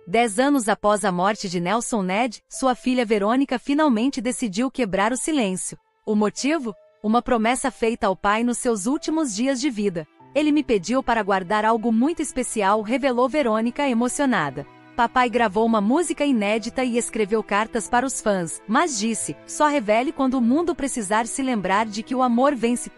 10 anos após a morte de Nelson Ned, sua filha Verônica finalmente decidiu quebrar o silêncio. O motivo? Uma promessa feita ao pai nos seus últimos dias de vida. Ele me pediu para guardar algo muito especial, revelou Verônica emocionada. Papai gravou uma música inédita e escreveu cartas para os fãs, mas disse, só revele quando o mundo precisar se lembrar de que o amor vence.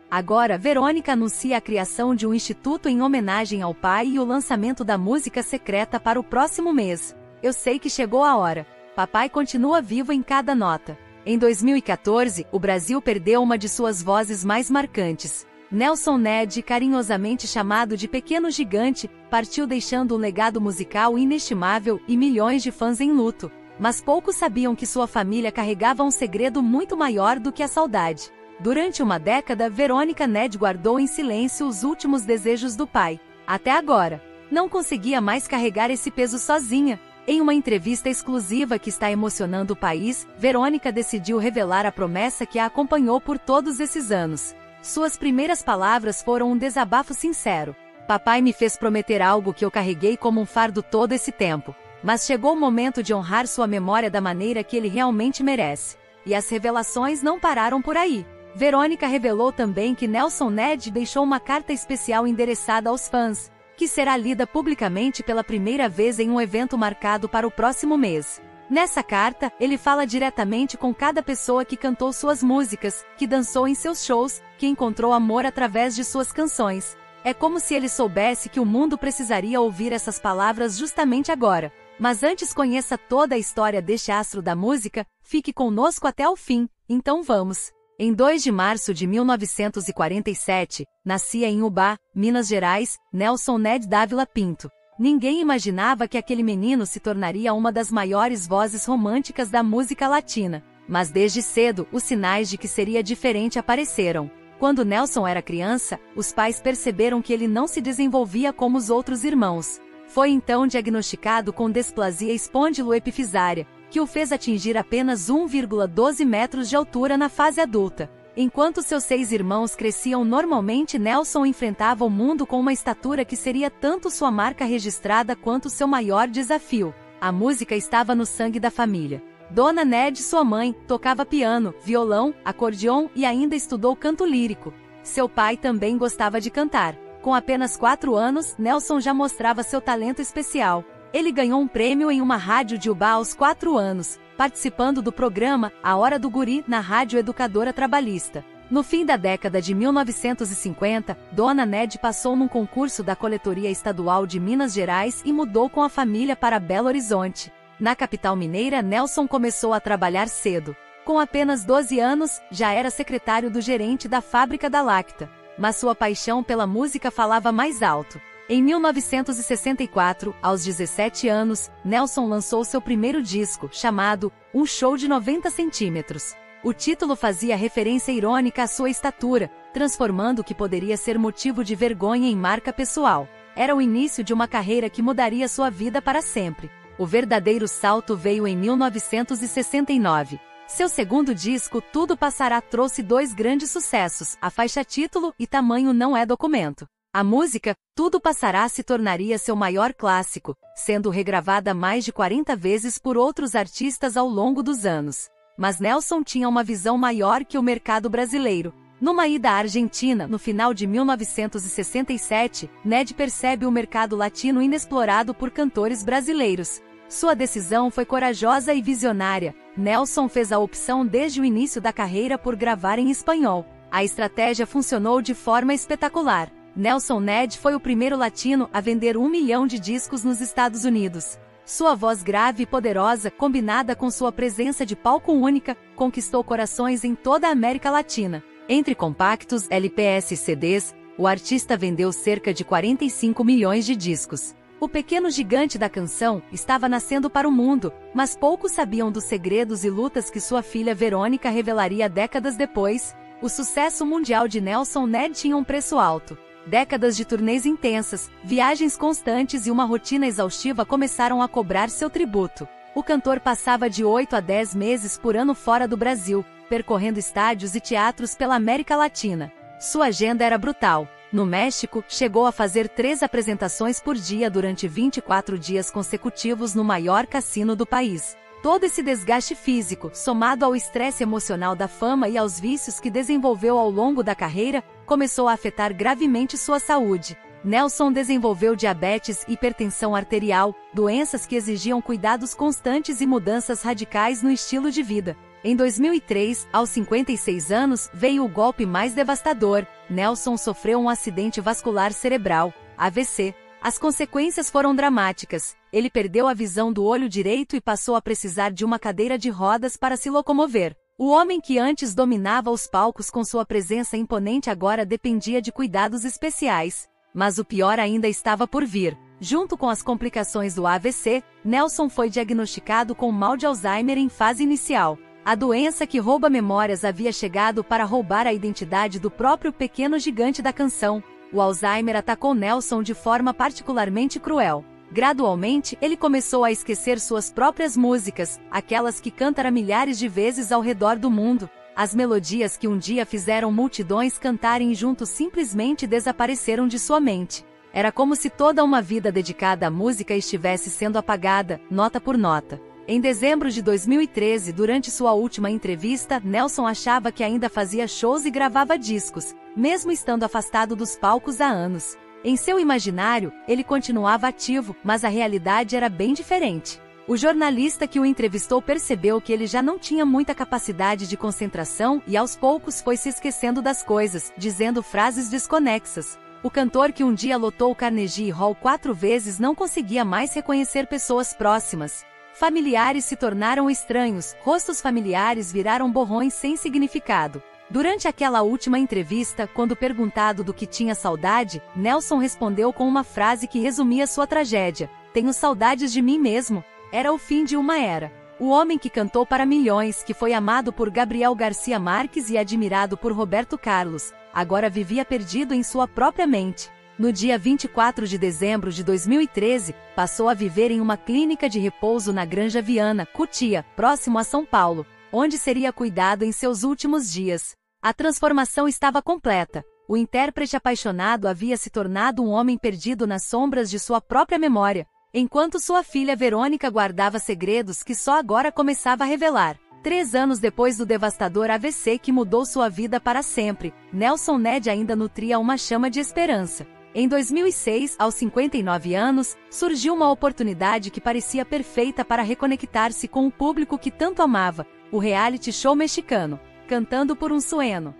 Agora, Verônica anuncia a criação de um instituto em homenagem ao pai e o lançamento da música secreta para o próximo mês. Eu sei que chegou a hora. Papai continua vivo em cada nota. Em 2014, o Brasil perdeu uma de suas vozes mais marcantes. Nelson Ned, carinhosamente chamado de Pequeno Gigante, partiu deixando um legado musical inestimável e milhões de fãs em luto. Mas poucos sabiam que sua família carregava um segredo muito maior do que a saudade. Durante uma década, Verônica Ned guardou em silêncio os últimos desejos do pai. Até agora, não conseguia mais carregar esse peso sozinha. Em uma entrevista exclusiva que está emocionando o país, Verônica decidiu revelar a promessa que a acompanhou por todos esses anos. Suas primeiras palavras foram um desabafo sincero. Papai me fez prometer algo que eu carreguei como um fardo todo esse tempo. Mas chegou o momento de honrar sua memória da maneira que ele realmente merece. E as revelações não pararam por aí. Verônica revelou também que Nelson Ned deixou uma carta especial endereçada aos fãs, que será lida publicamente pela primeira vez em um evento marcado para o próximo mês. Nessa carta, ele fala diretamente com cada pessoa que cantou suas músicas, que dançou em seus shows, que encontrou amor através de suas canções. É como se ele soubesse que o mundo precisaria ouvir essas palavras justamente agora. Mas antes conheça toda a história deste astro da música, fique conosco até o fim, então vamos! Em 2 de março de 1947, nascia em Ubá, Minas Gerais, Nelson Ned Dávila Pinto. Ninguém imaginava que aquele menino se tornaria uma das maiores vozes românticas da música latina. Mas desde cedo, os sinais de que seria diferente apareceram. Quando Nelson era criança, os pais perceberam que ele não se desenvolvia como os outros irmãos. Foi então diagnosticado com displasia espondiloepifisária, que o fez atingir apenas 1,12 metros de altura na fase adulta. Enquanto seus 6 irmãos cresciam normalmente, Nelson enfrentava o mundo com uma estatura que seria tanto sua marca registrada quanto seu maior desafio. A música estava no sangue da família. Dona Ned, sua mãe, tocava piano, violão, acordeon e ainda estudou canto lírico. Seu pai também gostava de cantar. Com apenas 4 anos, Nelson já mostrava seu talento especial. Ele ganhou um prêmio em uma rádio de Ubá aos 4 anos, participando do programa A Hora do Guri na Rádio Educadora Trabalhista. No fim da década de 1950, Dona Ned passou num concurso da Coletoria Estadual de Minas Gerais e mudou com a família para Belo Horizonte. Na capital mineira, Nelson começou a trabalhar cedo. Com apenas 12 anos, já era secretário do gerente da fábrica da Lacta. Mas sua paixão pela música falava mais alto. Em 1964, aos 17 anos, Nelson lançou seu primeiro disco, chamado Um Show de 90 centímetros. O título fazia referência irônica à sua estatura, transformando o que poderia ser motivo de vergonha em marca pessoal. Era o início de uma carreira que mudaria sua vida para sempre. O verdadeiro salto veio em 1969. Seu segundo disco, Tudo Passará, trouxe 2 grandes sucessos, a faixa título e Tamanho Não É Documento. A música, Tudo Passará, se tornaria seu maior clássico, sendo regravada mais de 40 vezes por outros artistas ao longo dos anos. Mas Nelson tinha uma visão maior que o mercado brasileiro. Numa ida à Argentina, no final de 1967, Ned percebe o mercado latino inexplorado por cantores brasileiros. Sua decisão foi corajosa e visionária. Nelson fez a opção desde o início da carreira por gravar em espanhol. A estratégia funcionou de forma espetacular. Nelson Ned foi o primeiro latino a vender 1 milhão de discos nos Estados Unidos. Sua voz grave e poderosa, combinada com sua presença de palco única, conquistou corações em toda a América Latina. Entre compactos, LPs e CDs, o artista vendeu cerca de 45 milhões de discos. O pequeno gigante da canção estava nascendo para o mundo, mas poucos sabiam dos segredos e lutas que sua filha Verônica revelaria décadas depois. O sucesso mundial de Nelson Ned tinha um preço alto. Décadas de turnês intensas, viagens constantes e uma rotina exaustiva começaram a cobrar seu tributo. O cantor passava de 8 a 10 meses por ano fora do Brasil, percorrendo estádios e teatros pela América Latina. Sua agenda era brutal. No México, chegou a fazer 3 apresentações por dia durante 24 dias consecutivos no maior cassino do país. Todo esse desgaste físico, somado ao estresse emocional da fama e aos vícios que desenvolveu ao longo da carreira, começou a afetar gravemente sua saúde. Nelson desenvolveu diabetes e hipertensão arterial, doenças que exigiam cuidados constantes e mudanças radicais no estilo de vida. Em 2003, aos 56 anos, veio o golpe mais devastador. Nelson sofreu um acidente vascular cerebral, AVC. As consequências foram dramáticas. Ele perdeu a visão do olho direito e passou a precisar de uma cadeira de rodas para se locomover. O homem que antes dominava os palcos com sua presença imponente agora dependia de cuidados especiais. Mas o pior ainda estava por vir. Junto com as complicações do AVC, Nelson foi diagnosticado com mal de Alzheimer em fase inicial. A doença que rouba memórias havia chegado para roubar a identidade do próprio pequeno gigante da canção. O Alzheimer atacou Nelson de forma particularmente cruel. Gradualmente, ele começou a esquecer suas próprias músicas, aquelas que cantara milhares de vezes ao redor do mundo. As melodias que um dia fizeram multidões cantarem juntos simplesmente desapareceram de sua mente. Era como se toda uma vida dedicada à música estivesse sendo apagada, nota por nota. Em dezembro de 2013, durante sua última entrevista, Nelson achava que ainda fazia shows e gravava discos, mesmo estando afastado dos palcos há anos. Em seu imaginário, ele continuava ativo, mas a realidade era bem diferente. O jornalista que o entrevistou percebeu que ele já não tinha muita capacidade de concentração e aos poucos foi se esquecendo das coisas, dizendo frases desconexas. O cantor que um dia lotou o Carnegie Hall 4 vezes não conseguia mais reconhecer pessoas próximas. Familiares se tornaram estranhos, rostos familiares viraram borrões sem significado. Durante aquela última entrevista, quando perguntado do que tinha saudade, Nelson respondeu com uma frase que resumia sua tragédia: "Tenho saudades de mim mesmo." Era o fim de uma era. O homem que cantou para milhões, que foi amado por Gabriel Garcia Marques e admirado por Roberto Carlos, agora vivia perdido em sua própria mente. No dia 24 de dezembro de 2013, passou a viver em uma clínica de repouso na Granja Viana, Cotia, próximo a São Paulo, onde seria cuidado em seus últimos dias. A transformação estava completa. O intérprete apaixonado havia se tornado um homem perdido nas sombras de sua própria memória, enquanto sua filha Verônica guardava segredos que só agora começava a revelar. 3 anos depois do devastador AVC que mudou sua vida para sempre, Nelson Ned ainda nutria uma chama de esperança. Em 2006, aos 59 anos, surgiu uma oportunidade que parecia perfeita para reconectar-se com o público que tanto amava, o reality show mexicano, Cantando por un Sueño.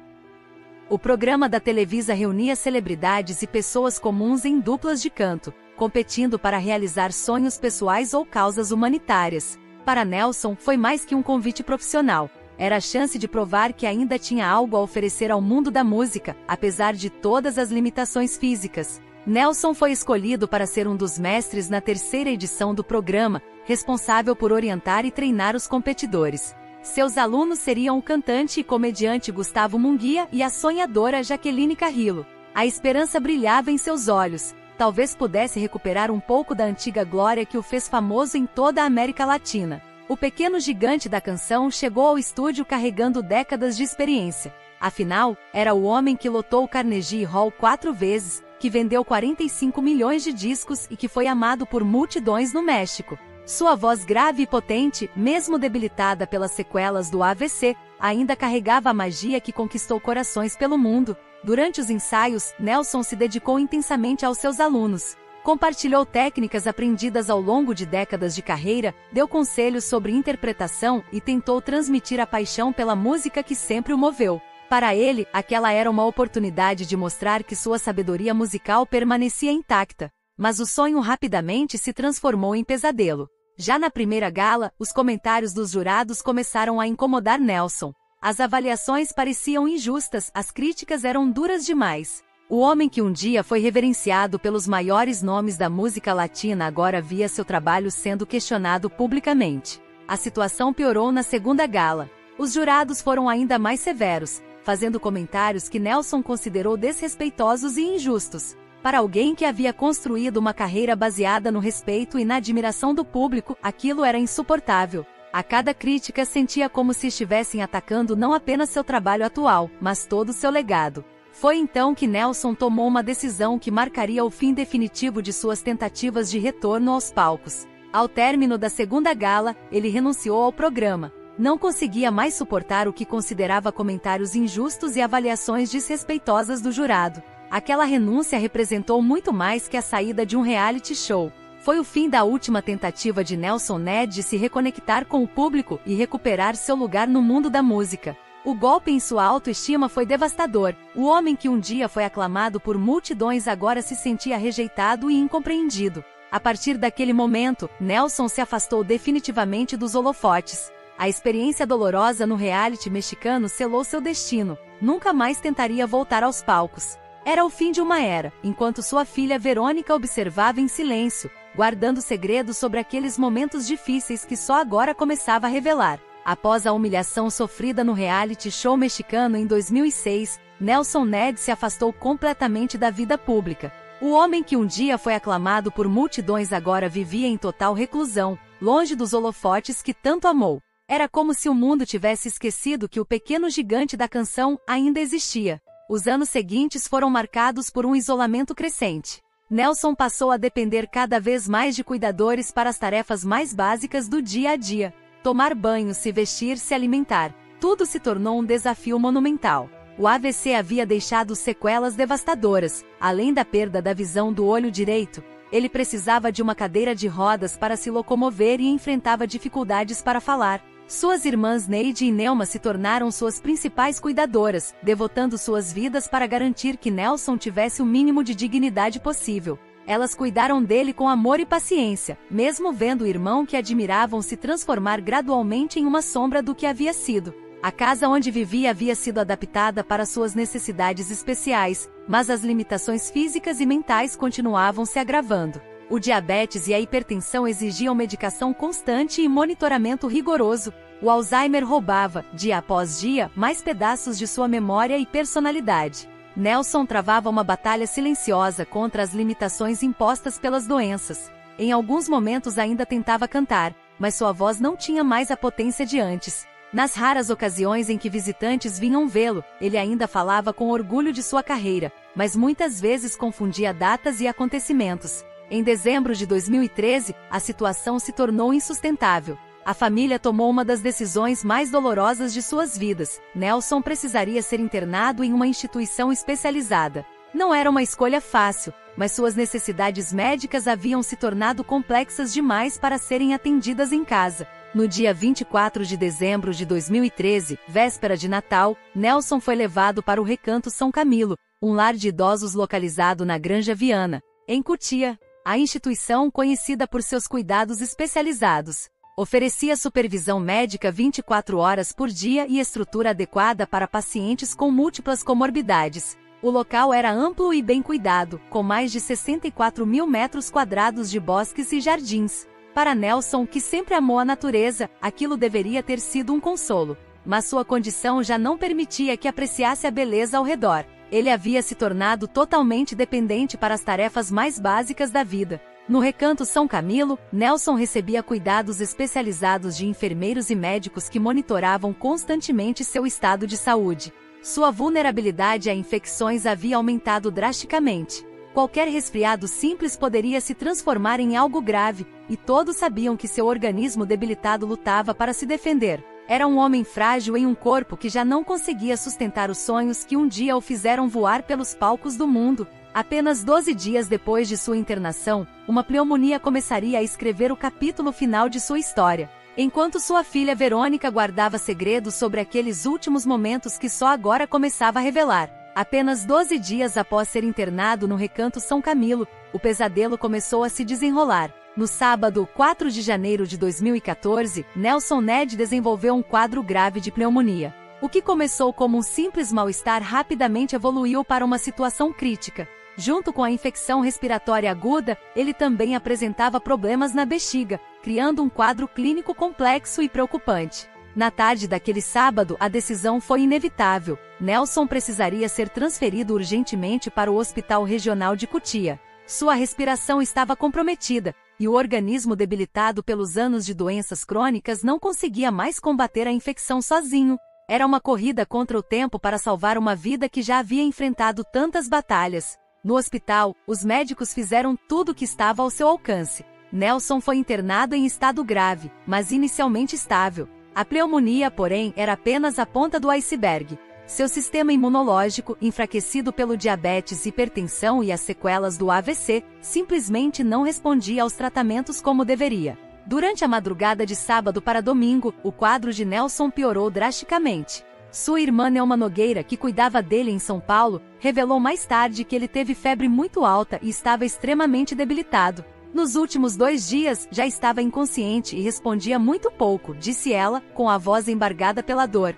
O programa da Televisa reunia celebridades e pessoas comuns em duplas de canto, competindo para realizar sonhos pessoais ou causas humanitárias. Para Nelson, foi mais que um convite profissional. Era a chance de provar que ainda tinha algo a oferecer ao mundo da música, apesar de todas as limitações físicas. Nelson foi escolhido para ser um dos mestres na 3ª edição do programa, responsável por orientar e treinar os competidores. Seus alunos seriam o cantante e comediante Gustavo Munguia e a sonhadora Jaqueline Carrillo. A esperança brilhava em seus olhos. Talvez pudesse recuperar um pouco da antiga glória que o fez famoso em toda a América Latina. O pequeno gigante da canção chegou ao estúdio carregando décadas de experiência. Afinal, era o homem que lotou o Carnegie Hall 4 vezes, que vendeu 45 milhões de discos e que foi amado por multidões no México. Sua voz grave e potente, mesmo debilitada pelas sequelas do AVC, ainda carregava a magia que conquistou corações pelo mundo. Durante os ensaios, Nelson se dedicou intensamente aos seus alunos. Compartilhou técnicas aprendidas ao longo de décadas de carreira, deu conselhos sobre interpretação e tentou transmitir a paixão pela música que sempre o moveu. Para ele, aquela era uma oportunidade de mostrar que sua sabedoria musical permanecia intacta. Mas o sonho rapidamente se transformou em pesadelo. Já na primeira gala, os comentários dos jurados começaram a incomodar Nelson. As avaliações pareciam injustas, as críticas eram duras demais. O homem que um dia foi reverenciado pelos maiores nomes da música latina agora via seu trabalho sendo questionado publicamente. A situação piorou na segunda gala. Os jurados foram ainda mais severos, fazendo comentários que Nelson considerou desrespeitosos e injustos. Para alguém que havia construído uma carreira baseada no respeito e na admiração do público, aquilo era insuportável. A cada crítica sentia como se estivessem atacando não apenas seu trabalho atual, mas todo seu legado. Foi então que Nelson tomou uma decisão que marcaria o fim definitivo de suas tentativas de retorno aos palcos. Ao término da segunda gala, ele renunciou ao programa. Não conseguia mais suportar o que considerava comentários injustos e avaliações desrespeitosas do jurado. Aquela renúncia representou muito mais que a saída de um reality show. Foi o fim da última tentativa de Nelson Ned de se reconectar com o público e recuperar seu lugar no mundo da música. O golpe em sua autoestima foi devastador. O homem que um dia foi aclamado por multidões agora se sentia rejeitado e incompreendido. A partir daquele momento, Nelson se afastou definitivamente dos holofotes. A experiência dolorosa no reality mexicano selou seu destino. Nunca mais tentaria voltar aos palcos. Era o fim de uma era, enquanto sua filha Verônica observava em silêncio, guardando segredos sobre aqueles momentos difíceis que só agora começava a revelar. Após a humilhação sofrida no reality show mexicano em 2006, Nelson Ned se afastou completamente da vida pública. O homem que um dia foi aclamado por multidões agora vivia em total reclusão, longe dos holofotes que tanto amou. Era como se o mundo tivesse esquecido que o pequeno gigante da canção ainda existia. Os anos seguintes foram marcados por um isolamento crescente. Nelson passou a depender cada vez mais de cuidadores para as tarefas mais básicas do dia a dia. Tomar banho, se vestir, se alimentar. Tudo se tornou um desafio monumental. O AVC havia deixado sequelas devastadoras. Além da perda da visão do olho direito, ele precisava de uma cadeira de rodas para se locomover e enfrentava dificuldades para falar. Suas irmãs Neide e Nelma se tornaram suas principais cuidadoras, devotando suas vidas para garantir que Nelson tivesse o mínimo de dignidade possível. Elas cuidaram dele com amor e paciência, mesmo vendo o irmão que admiravam se transformar gradualmente em uma sombra do que havia sido. A casa onde vivia havia sido adaptada para suas necessidades especiais, mas as limitações físicas e mentais continuavam se agravando. O diabetes e a hipertensão exigiam medicação constante e monitoramento rigoroso. O Alzheimer roubava, dia após dia, mais pedaços de sua memória e personalidade. Nelson travava uma batalha silenciosa contra as limitações impostas pelas doenças. Em alguns momentos ainda tentava cantar, mas sua voz não tinha mais a potência de antes. Nas raras ocasiões em que visitantes vinham vê-lo, ele ainda falava com orgulho de sua carreira, mas muitas vezes confundia datas e acontecimentos. Em dezembro de 2013, a situação se tornou insustentável. A família tomou uma das decisões mais dolorosas de suas vidas. Nelson precisaria ser internado em uma instituição especializada. Não era uma escolha fácil, mas suas necessidades médicas haviam se tornado complexas demais para serem atendidas em casa. No dia 24 de dezembro de 2013, véspera de Natal, Nelson foi levado para o Recanto São Camilo, um lar de idosos localizado na Granja Viana, em Cotia. A instituição, conhecida por seus cuidados especializados, oferecia supervisão médica 24 horas por dia e estrutura adequada para pacientes com múltiplas comorbidades. O local era amplo e bem cuidado, com mais de 64 mil metros quadrados de bosques e jardins. Para Nelson, que sempre amou a natureza, aquilo deveria ter sido um consolo. Mas sua condição já não permitia que apreciasse a beleza ao redor. Ele havia se tornado totalmente dependente para as tarefas mais básicas da vida. No Recanto São Camilo, Nelson recebia cuidados especializados de enfermeiros e médicos que monitoravam constantemente seu estado de saúde. Sua vulnerabilidade a infecções havia aumentado drasticamente. Qualquer resfriado simples poderia se transformar em algo grave, e todos sabiam que seu organismo debilitado lutava para se defender. Era um homem frágil em um corpo que já não conseguia sustentar os sonhos que um dia o fizeram voar pelos palcos do mundo. Apenas 12 dias depois de sua internação, uma pneumonia começaria a escrever o capítulo final de sua história. Enquanto sua filha Verônica guardava segredos sobre aqueles últimos momentos que só agora começava a revelar. Apenas 12 dias após ser internado no Recanto São Camilo, o pesadelo começou a se desenrolar. No sábado, 4 de janeiro de 2014, Nelson Ned desenvolveu um quadro grave de pneumonia. O que começou como um simples mal-estar rapidamente evoluiu para uma situação crítica. Junto com a infecção respiratória aguda, ele também apresentava problemas na bexiga, criando um quadro clínico complexo e preocupante. Na tarde daquele sábado, a decisão foi inevitável. Nelson precisaria ser transferido urgentemente para o Hospital Regional de Cotia. Sua respiração estava comprometida, e o organismo debilitado pelos anos de doenças crônicas não conseguia mais combater a infecção sozinho. Era uma corrida contra o tempo para salvar uma vida que já havia enfrentado tantas batalhas. No hospital, os médicos fizeram tudo o que estava ao seu alcance. Nelson foi internado em estado grave, mas inicialmente estável. A pneumonia, porém, era apenas a ponta do iceberg. Seu sistema imunológico, enfraquecido pelo diabetes, hipertensão e as sequelas do AVC, simplesmente não respondia aos tratamentos como deveria. Durante a madrugada de sábado para domingo, o quadro de Nelson piorou drasticamente. Sua irmã Nelma Nogueira, que cuidava dele em São Paulo, revelou mais tarde que ele teve febre muito alta e estava extremamente debilitado. Nos últimos 2 dias, já estava inconsciente e respondia muito pouco, disse ela, com a voz embargada pela dor.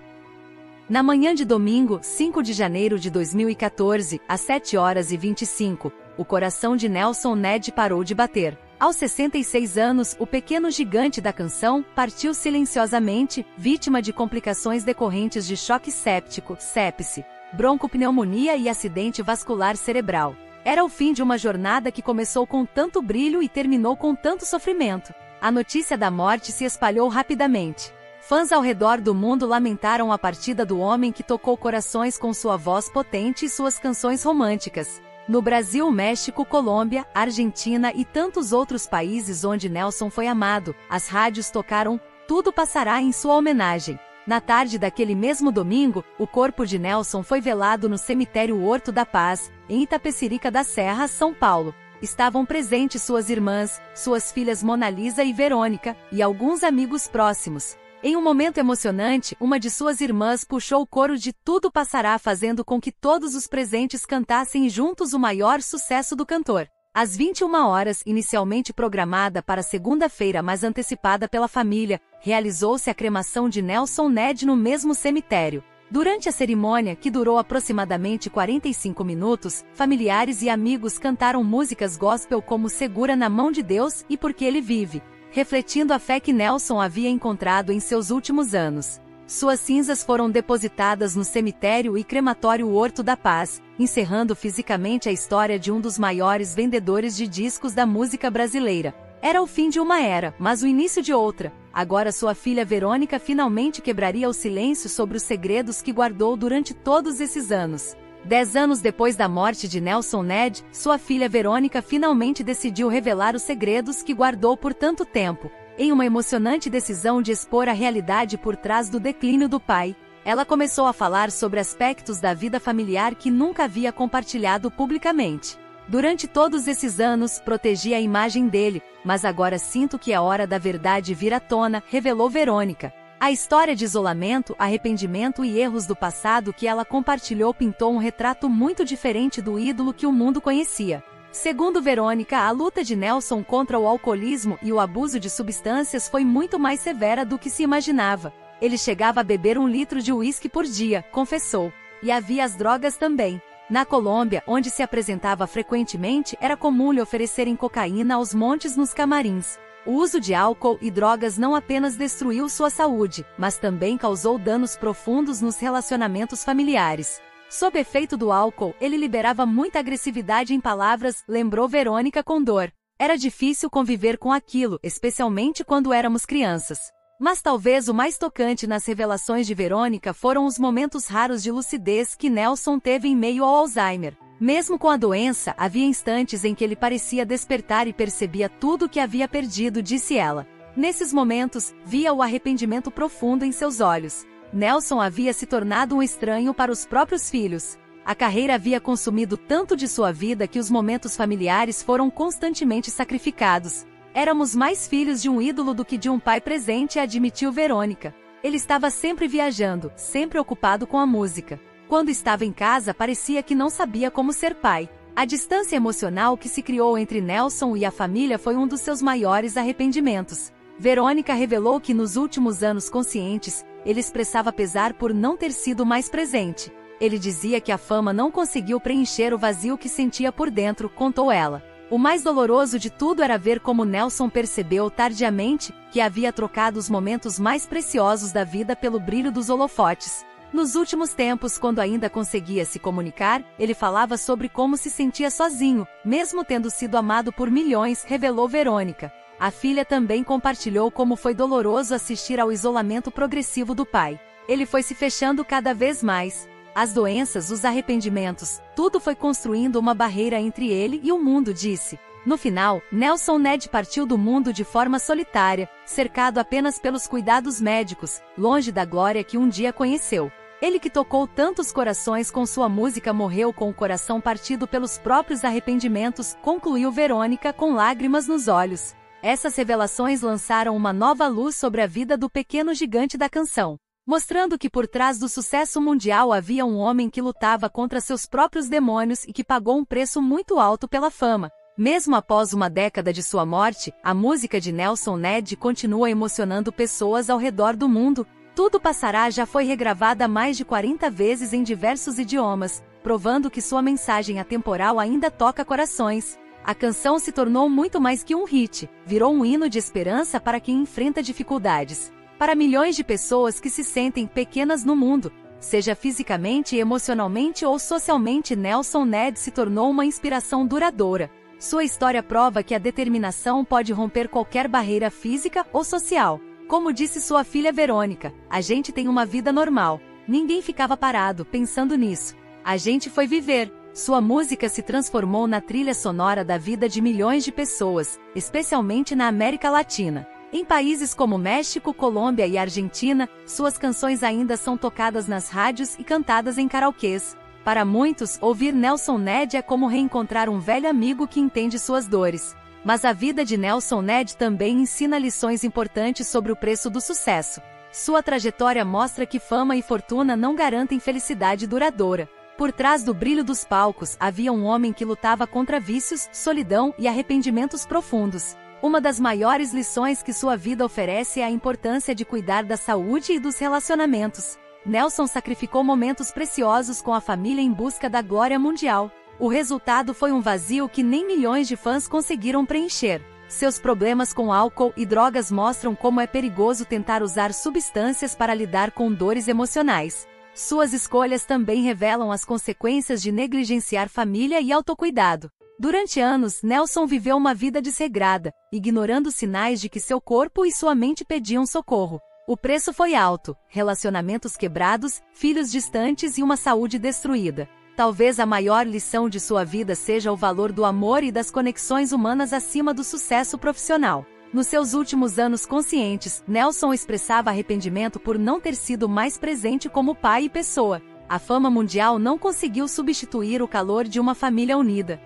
Na manhã de domingo, 5 de janeiro de 2014, às 7h25, o coração de Nelson Ned parou de bater. Aos 66 anos, o pequeno gigante da canção partiu silenciosamente, vítima de complicações decorrentes de choque séptico, sepse, broncopneumonia e acidente vascular cerebral. Era o fim de uma jornada que começou com tanto brilho e terminou com tanto sofrimento. A notícia da morte se espalhou rapidamente. Fãs ao redor do mundo lamentaram a partida do homem que tocou corações com sua voz potente e suas canções românticas. No Brasil, México, Colômbia, Argentina e tantos outros países onde Nelson foi amado, as rádios tocaram "Tudo Passará" em sua homenagem. Na tarde daquele mesmo domingo, o corpo de Nelson foi velado no cemitério Horto da Paz, em Itapecerica da Serra, São Paulo. Estavam presentes suas irmãs, suas filhas Mona Lisa e Verônica, e alguns amigos próximos. Em um momento emocionante, uma de suas irmãs puxou o coro de "Tudo Passará", fazendo com que todos os presentes cantassem juntos o maior sucesso do cantor. Às 21 horas, inicialmente programada para segunda-feira, mas antecipada pela família, realizou-se a cremação de Nelson Ned no mesmo cemitério. Durante a cerimônia, que durou aproximadamente 45 minutos, familiares e amigos cantaram músicas gospel como "Segura na Mão de Deus" e "Porque Ele Vive", refletindo a fé que Nelson havia encontrado em seus últimos anos. Suas cinzas foram depositadas no cemitério e crematório Horto da Paz, encerrando fisicamente a história de um dos maiores vendedores de discos da música brasileira. Era o fim de uma era, mas o início de outra. Agora sua filha Verônica finalmente quebraria o silêncio sobre os segredos que guardou durante todos esses anos. 10 anos depois da morte de Nelson Ned, sua filha Verônica finalmente decidiu revelar os segredos que guardou por tanto tempo. Em uma emocionante decisão de expor a realidade por trás do declínio do pai, ela começou a falar sobre aspectos da vida familiar que nunca havia compartilhado publicamente. Durante todos esses anos, protegi a imagem dele, mas agora sinto que é hora da verdade vir à tona, revelou Verônica. A história de isolamento, arrependimento e erros do passado que ela compartilhou pintou um retrato muito diferente do ídolo que o mundo conhecia. Segundo Verônica, a luta de Nelson contra o alcoolismo e o abuso de substâncias foi muito mais severa do que se imaginava. Ele chegava a beber 1 litro de uísque por dia, confessou. E havia as drogas também. Na Colômbia, onde se apresentava frequentemente, era comum lhe oferecerem cocaína aos montes nos camarins. O uso de álcool e drogas não apenas destruiu sua saúde, mas também causou danos profundos nos relacionamentos familiares. Sob efeito do álcool, ele liberava muita agressividade em palavras, lembrou Verônica com dor. Era difícil conviver com aquilo, especialmente quando éramos crianças. Mas talvez o mais tocante nas revelações de Verônica foram os momentos raros de lucidez que Nelson teve em meio ao Alzheimer. Mesmo com a doença, havia instantes em que ele parecia despertar e percebia tudo o que havia perdido, disse ela. Nesses momentos, via o arrependimento profundo em seus olhos. Nelson havia se tornado um estranho para os próprios filhos. A carreira havia consumido tanto de sua vida que os momentos familiares foram constantemente sacrificados. Éramos mais filhos de um ídolo do que de um pai presente, admitiu Verônica. Ele estava sempre viajando, sempre ocupado com a música. Quando estava em casa, parecia que não sabia como ser pai. A distância emocional que se criou entre Nelson e a família foi um dos seus maiores arrependimentos. Verônica revelou que nos últimos anos conscientes, ele expressava pesar por não ter sido mais presente. Ele dizia que a fama não conseguiu preencher o vazio que sentia por dentro, contou ela. O mais doloroso de tudo era ver como Nelson percebeu tardiamente que havia trocado os momentos mais preciosos da vida pelo brilho dos holofotes. Nos últimos tempos, quando ainda conseguia se comunicar, ele falava sobre como se sentia sozinho, mesmo tendo sido amado por milhões, revelou Verônica. A filha também compartilhou como foi doloroso assistir ao isolamento progressivo do pai. ele foi se fechando cada vez mais. As doenças, os arrependimentos, tudo foi construindo uma barreira entre ele e o mundo, disse. No final, Nelson Ned partiu do mundo de forma solitária, cercado apenas pelos cuidados médicos, longe da glória que um dia conheceu. Ele que tocou tantos corações com sua música morreu com o coração partido pelos próprios arrependimentos, concluiu Verônica com lágrimas nos olhos. Essas revelações lançaram uma nova luz sobre a vida do pequeno gigante da canção, mostrando que por trás do sucesso mundial havia um homem que lutava contra seus próprios demônios e que pagou um preço muito alto pela fama. Mesmo após uma década de sua morte, a música de Nelson Ned continua emocionando pessoas ao redor do mundo. Tudo Passará já foi regravada mais de 40 vezes em diversos idiomas, provando que sua mensagem atemporal ainda toca corações. A canção se tornou muito mais que um hit, virou um hino de esperança para quem enfrenta dificuldades. Para milhões de pessoas que se sentem pequenas no mundo, seja fisicamente, emocionalmente ou socialmente, Nelson Ned se tornou uma inspiração duradoura. Sua história prova que a determinação pode romper qualquer barreira física ou social. Como disse sua filha Verônica, a gente tem uma vida normal. Ninguém ficava parado, pensando nisso. A gente foi viver. Sua música se transformou na trilha sonora da vida de milhões de pessoas, especialmente na América Latina. Em países como México, Colômbia e Argentina, suas canções ainda são tocadas nas rádios e cantadas em karaokês. Para muitos, ouvir Nelson Ned é como reencontrar um velho amigo que entende suas dores. Mas a vida de Nelson Ned também ensina lições importantes sobre o preço do sucesso. Sua trajetória mostra que fama e fortuna não garantem felicidade duradoura. Por trás do brilho dos palcos havia um homem que lutava contra vícios, solidão e arrependimentos profundos. Uma das maiores lições que sua vida oferece é a importância de cuidar da saúde e dos relacionamentos. Nelson sacrificou momentos preciosos com a família em busca da glória mundial. O resultado foi um vazio que nem milhões de fãs conseguiram preencher. Seus problemas com álcool e drogas mostram como é perigoso tentar usar substâncias para lidar com dores emocionais. Suas escolhas também revelam as consequências de negligenciar família e autocuidado. Durante anos, Nelson viveu uma vida desregrada, ignorando sinais de que seu corpo e sua mente pediam socorro. O preço foi alto: relacionamentos quebrados, filhos distantes e uma saúde destruída. Talvez a maior lição de sua vida seja o valor do amor e das conexões humanas acima do sucesso profissional. Nos seus últimos anos conscientes, Nelson expressava arrependimento por não ter sido mais presente como pai e pessoa. A fama mundial não conseguiu substituir o calor de uma família unida.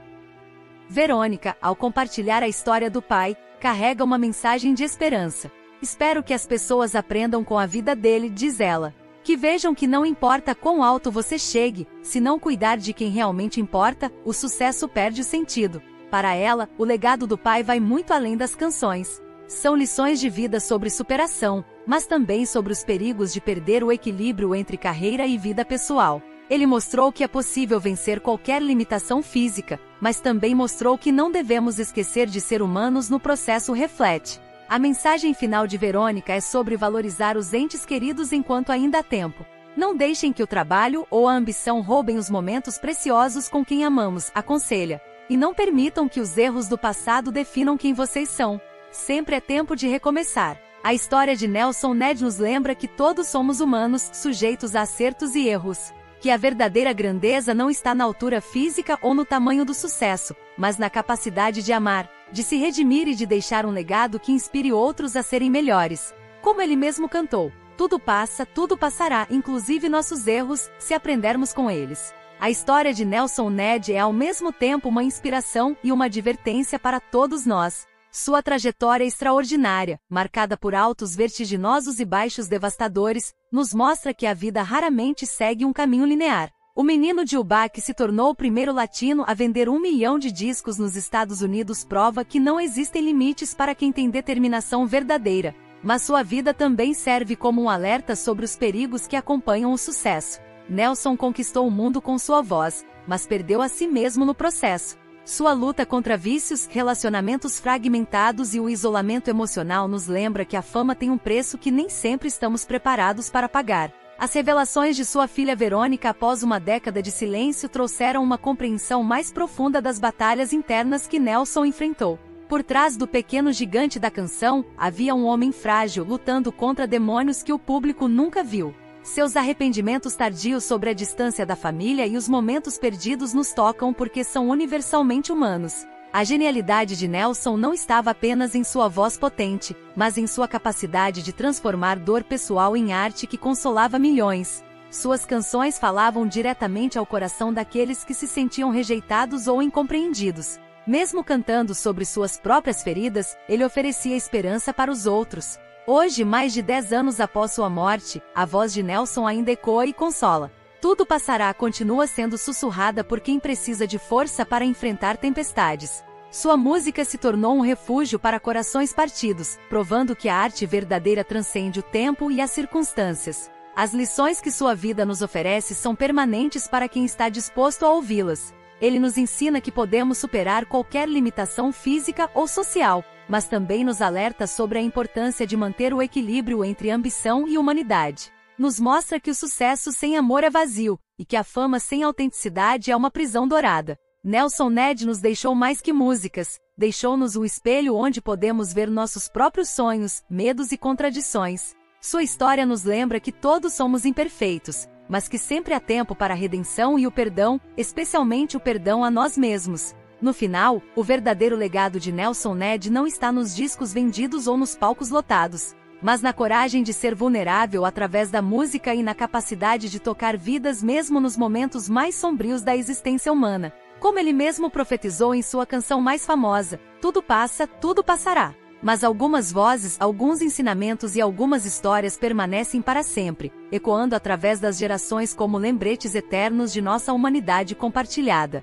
Verônica, ao compartilhar a história do pai, carrega uma mensagem de esperança. Espero que as pessoas aprendam com a vida dele, diz ela. Que vejam que não importa quão alto você chegue, se não cuidar de quem realmente importa, o sucesso perde o sentido. Para ela, o legado do pai vai muito além das canções. São lições de vida sobre superação, mas também sobre os perigos de perder o equilíbrio entre carreira e vida pessoal. Ele mostrou que é possível vencer qualquer limitação física, mas também mostrou que não devemos esquecer de ser humanos no processo. Reflete. A mensagem final de Verônica é sobre valorizar os entes queridos enquanto ainda há tempo. Não deixem que o trabalho ou a ambição roubem os momentos preciosos com quem amamos, aconselha. E não permitam que os erros do passado definam quem vocês são. Sempre é tempo de recomeçar. A história de Nelson Ned nos lembra que todos somos humanos, sujeitos a acertos e erros. Que a verdadeira grandeza não está na altura física ou no tamanho do sucesso, mas na capacidade de amar, de se redimir e de deixar um legado que inspire outros a serem melhores. Como ele mesmo cantou, tudo passa, tudo passará, inclusive nossos erros, se aprendermos com eles. A história de Nelson Ned é ao mesmo tempo uma inspiração e uma advertência para todos nós. Sua trajetória extraordinária, marcada por altos vertiginosos e baixos devastadores, nos mostra que a vida raramente segue um caminho linear. O menino de Ubá, que se tornou o primeiro latino a vender 1 milhão de discos nos Estados Unidos, prova que não existem limites para quem tem determinação verdadeira. Mas sua vida também serve como um alerta sobre os perigos que acompanham o sucesso. Nelson conquistou o mundo com sua voz, mas perdeu a si mesmo no processo. Sua luta contra vícios, relacionamentos fragmentados e o isolamento emocional nos lembra que a fama tem um preço que nem sempre estamos preparados para pagar. As revelações de sua filha Verônica após uma década de silêncio trouxeram uma compreensão mais profunda das batalhas internas que Nelson enfrentou. Por trás do pequeno gigante da canção, havia um homem frágil lutando contra demônios que o público nunca viu. Seus arrependimentos tardios sobre a distância da família e os momentos perdidos nos tocam porque são universalmente humanos. A genialidade de Nelson não estava apenas em sua voz potente, mas em sua capacidade de transformar dor pessoal em arte que consolava milhões. Suas canções falavam diretamente ao coração daqueles que se sentiam rejeitados ou incompreendidos. Mesmo cantando sobre suas próprias feridas, ele oferecia esperança para os outros. Hoje, mais de 10 anos após sua morte, a voz de Nelson ainda ecoa e consola. Tudo passará continua sendo sussurrada por quem precisa de força para enfrentar tempestades. Sua música se tornou um refúgio para corações partidos, provando que a arte verdadeira transcende o tempo e as circunstâncias. As lições que sua vida nos oferece são permanentes para quem está disposto a ouvi-las. Ele nos ensina que podemos superar qualquer limitação física ou social, mas também nos alerta sobre a importância de manter o equilíbrio entre ambição e humanidade. Nos mostra que o sucesso sem amor é vazio, e que a fama sem autenticidade é uma prisão dourada. Nelson Ned nos deixou mais que músicas, deixou-nos um espelho onde podemos ver nossos próprios sonhos, medos e contradições. Sua história nos lembra que todos somos imperfeitos, mas que sempre há tempo para a redenção e o perdão, especialmente o perdão a nós mesmos. No final, o verdadeiro legado de Nelson Ned não está nos discos vendidos ou nos palcos lotados, mas na coragem de ser vulnerável através da música e na capacidade de tocar vidas mesmo nos momentos mais sombrios da existência humana. Como ele mesmo profetizou em sua canção mais famosa, tudo passa, tudo passará. Mas algumas vozes, alguns ensinamentos e algumas histórias permanecem para sempre, ecoando através das gerações como lembretes eternos de nossa humanidade compartilhada.